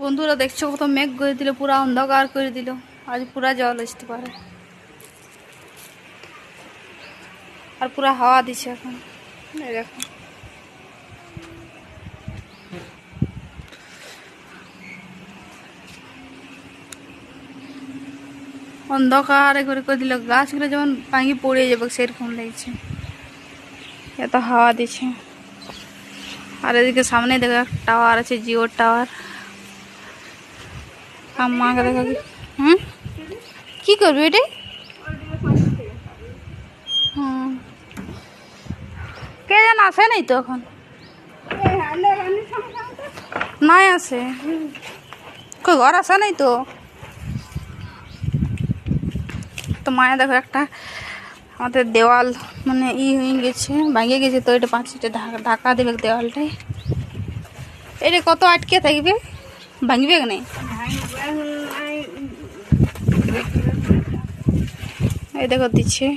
বন্ধুরা দেখছো কত মেঘ করে দিল, পুরা অন্ধকার করে দিল। আজ পুরা জল আসতে পারে, আর পুরা হাওয়া দিচ্ছে এখন। এই দেখো অন্ধকার করে করে দিল, গাছগুলো যেমন ভাঙি পড়ে যাবে সেরকম লাগছে, এত হাওয়া দিচ্ছে। আর এদিকে সামনে দেখো টাওয়ার আছে, জিওর টাওয়ার। মাকে দেখো কি করবি এটাই। হুম, কে যেন আসে নাই তো এখন, নাই আসে, কই ঘর আসে নাই তো। তো মায়া দেখো একটা আমাদের দেওয়াল মানে হয়ে গেছে, ভাঙিয়ে গেছে, তো এটা পাঁচিলটা ঢাকা দেবে দেওয়ালটাই। এটা কত আটকে থাকবে, ভাঙবে না। এই দেখো দিচ্ছে।